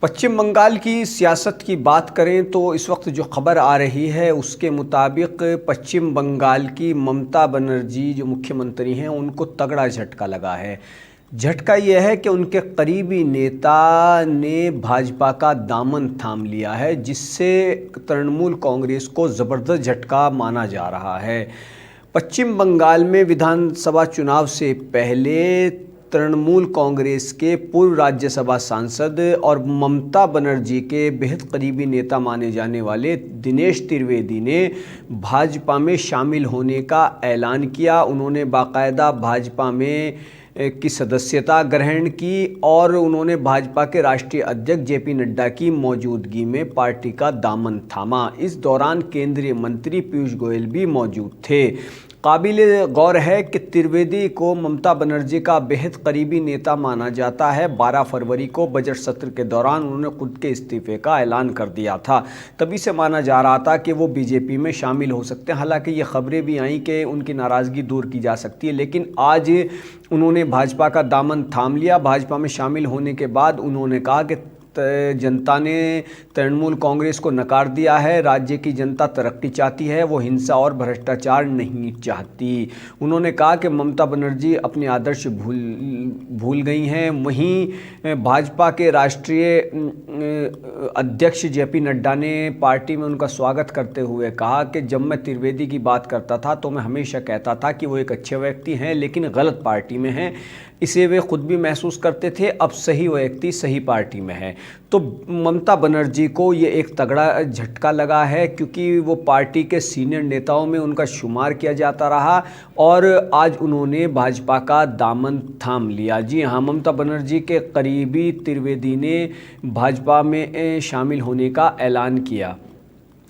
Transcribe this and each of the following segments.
पश्चिम बंगाल की सियासत की बात करें तो इस वक्त जो खबर आ रही है उसके मुताबिक पश्चिम बंगाल की ममता बनर्जी जो मुख्यमंत्री हैं उनको तगड़ा झटका लगा है। झटका यह है कि उनके करीबी नेता ने भाजपा का दामन थाम लिया है, जिससे तृणमूल कांग्रेस को ज़बरदस्त झटका माना जा रहा है। पश्चिम बंगाल में विधानसभा चुनाव से पहले तृणमूल कांग्रेस के पूर्व राज्यसभा सांसद और ममता बनर्जी के बेहद करीबी नेता माने जाने वाले दिनेश त्रिवेदी ने भाजपा में शामिल होने का ऐलान किया। उन्होंने बाकायदा भाजपा में की सदस्यता ग्रहण की और उन्होंने भाजपा के राष्ट्रीय अध्यक्ष जेपी नड्डा की मौजूदगी में पार्टी का दामन थामा। इस दौरान केंद्रीय मंत्री पीयूष गोयल भी मौजूद थे। काबिले गौर है कि त्रिवेदी को ममता बनर्जी का बेहद करीबी नेता माना जाता है। 12 फरवरी को बजट सत्र के दौरान उन्होंने खुद के इस्तीफे का ऐलान कर दिया था। तभी से माना जा रहा था कि वो बीजेपी में शामिल हो सकते हैं। हालांकि ये खबरें भी आईं कि उनकी नाराज़गी दूर की जा सकती है, लेकिन आज उन्होंने भाजपा का दामन थाम लिया। भाजपा में शामिल होने के बाद उन्होंने कहा कि जनता ने तृणमूल कांग्रेस को नकार दिया है। राज्य की जनता तरक्की चाहती है, वो हिंसा और भ्रष्टाचार नहीं चाहती। उन्होंने कहा कि ममता बनर्जी अपने आदर्श भूल गई हैं। वहीं भाजपा के राष्ट्रीय अध्यक्ष जेपी नड्डा ने पार्टी में उनका स्वागत करते हुए कहा कि जब मैं त्रिवेदी की बात करता था तो मैं हमेशा कहता था कि वो एक अच्छे व्यक्ति हैं, लेकिन गलत पार्टी में हैं। इसे वे खुद भी महसूस करते थे। अब सही व्यक्ति सही पार्टी में है। तो ममता बनर्जी को ये एक तगड़ा झटका लगा है, क्योंकि वो पार्टी के सीनियर नेताओं में उनका शुमार किया जाता रहा और आज उन्होंने भाजपा का दामन थाम लिया। जी हाँ, ममता बनर्जी के करीबी त्रिवेदी ने भाजपा में शामिल होने का ऐलान किया।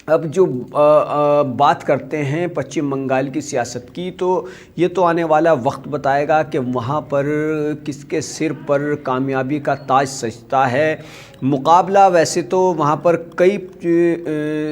अब जो बात करते हैं पश्चिम बंगाल की सियासत की, तो ये तो आने वाला वक्त बताएगा कि वहाँ पर किसके सिर पर कामयाबी का ताज सजता है। मुकाबला वैसे तो वहाँ पर कई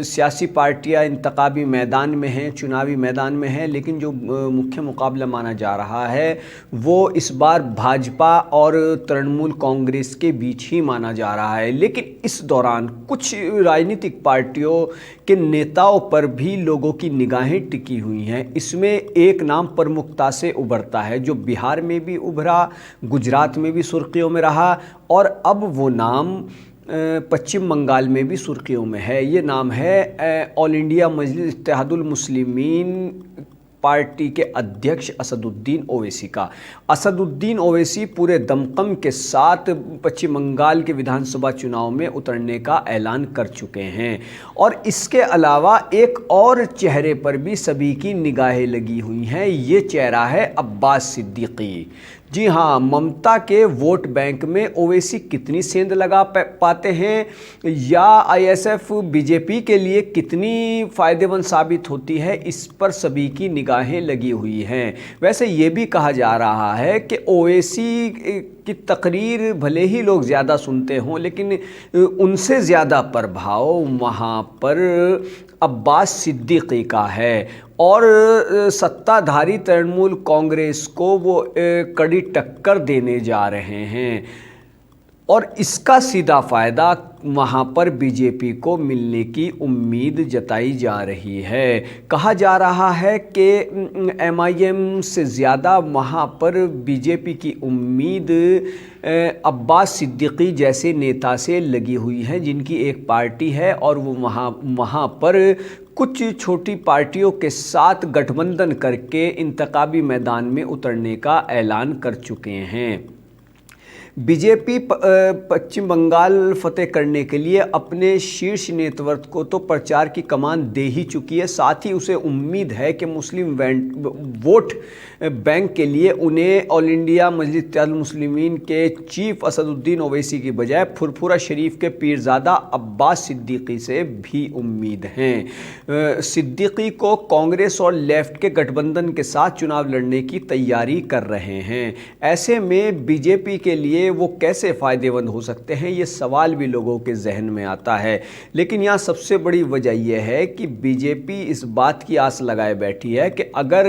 सियासी पार्टियाँ इंतखाबी मैदान में हैं, चुनावी मैदान में हैं, लेकिन जो मुख्य मुकाबला माना जा रहा है वो इस बार भाजपा और तृणमूल कांग्रेस के बीच ही माना जा रहा है। लेकिन इस दौरान कुछ राजनीतिक पार्टियों के नेताओं पर भी लोगों की निगाहें टिकी हुई हैं। इसमें एक नाम प्रमुखता से उभरता है, जो बिहार में भी उभरा, गुजरात में भी सुर्खियों में रहा और अब वो नाम पश्चिम बंगाल में भी सुर्खियों में है। ये नाम है ऑल इंडिया मजलिस इत्तेहादुल मुस्लिमीन पार्टी के अध्यक्ष असदुद्दीन ओवैसी का। असदुद्दीन ओवैसी पूरे दमखम के साथ पश्चिम बंगाल के विधानसभा चुनाव में उतरने का ऐलान कर चुके हैं और इसके अलावा एक और चेहरे पर भी सभी की निगाहें लगी हुई हैं। ये चेहरा है अब्बास सिद्दीकी। जी हाँ, ममता के वोट बैंक में ओवैसी कितनी सेंध लगा पाते हैं या आईएसएफ बीजेपी के लिए कितनी फ़ायदेमंद साबित होती है, इस पर सभी की निगाहें लगी हुई हैं। वैसे ये भी कहा जा रहा है कि ओवैसी की तकरीर भले ही लोग ज़्यादा सुनते हों, लेकिन उनसे ज़्यादा प्रभाव वहाँ पर अब्बास सिद्दीकी का है और सत्ताधारी तृणमूल कांग्रेस को वो कड़ी टक्कर देने जा रहे हैं और इसका सीधा फ़ायदा वहाँ पर बीजेपी को मिलने की उम्मीद जताई जा रही है। कहा जा रहा है कि एमआईएम से ज़्यादा वहाँ पर बीजेपी की उम्मीद अब्बास सिद्दीकी जैसे नेता से लगी हुई है, जिनकी एक पार्टी है और वो वहाँ पर कुछ छोटी पार्टियों के साथ गठबंधन करके इंतखाबी मैदान में उतरने का ऐलान कर चुके हैं। बीजेपी पश्चिम बंगाल फतेह करने के लिए अपने शीर्ष नेतृत्व को तो प्रचार की कमान दे ही चुकी है। साथ ही उसे उम्मीद है कि मुस्लिम वोट बैंक के लिए उन्हें ऑल इंडिया मजलिस इत्तेहादुल मुस्लिमीन के चीफ असदुद्दीन ओवैसी की बजाय फुरफुरा शरीफ के पीरजादा अब्बास सिद्दीकी से भी उम्मीद हैं। सिद्दीकी को कांग्रेस और लेफ्ट के गठबंधन के साथ चुनाव लड़ने की तैयारी कर रहे हैं। ऐसे में बीजेपी के लिए में वो कैसे फ़ायदेमंद हो सकते हैं, ये सवाल भी लोगों के जहन में आता है। लेकिन यहाँ सबसे बड़ी वजह यह है कि बीजेपी इस बात की आस लगाए बैठी है कि अगर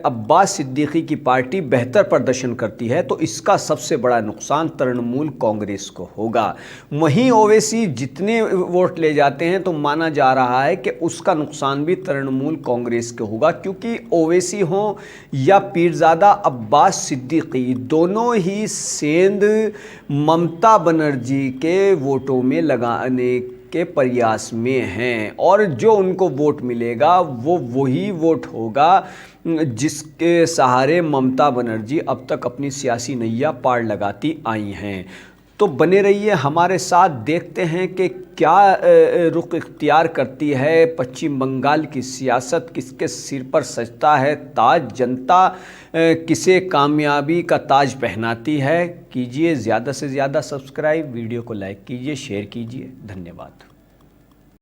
अब्बास सिद्दीकी की पार्टी बेहतर प्रदर्शन करती है तो इसका सबसे बड़ा नुकसान तृणमूल कांग्रेस को होगा। वहीं ओवैसी जितने वोट ले जाते हैं तो माना जा रहा है कि उसका नुकसान भी तृणमूल कांग्रेस को होगा, क्योंकि ओवैसी हो या पीरजादा अब्बास सिद्दीकी दोनों ही सेंध ममता बनर्जी के वोटों में लगाने के प्रयास में हैं, और जो उनको वोट मिलेगा वो वही वोट होगा जिसके सहारे ममता बनर्जी अब तक अपनी सियासी नैया पार लगाती आई हैं। तो बने रहिए हमारे साथ, देखते हैं कि क्या रुख इख्तियार करती है पश्चिम बंगाल की सियासत, किसके सिर पर सजता है ताज, जनता किसे कामयाबी का ताज पहनाती है। कीजिए ज़्यादा से ज़्यादा सब्सक्राइब, वीडियो को लाइक कीजिए, शेयर कीजिए। धन्यवाद।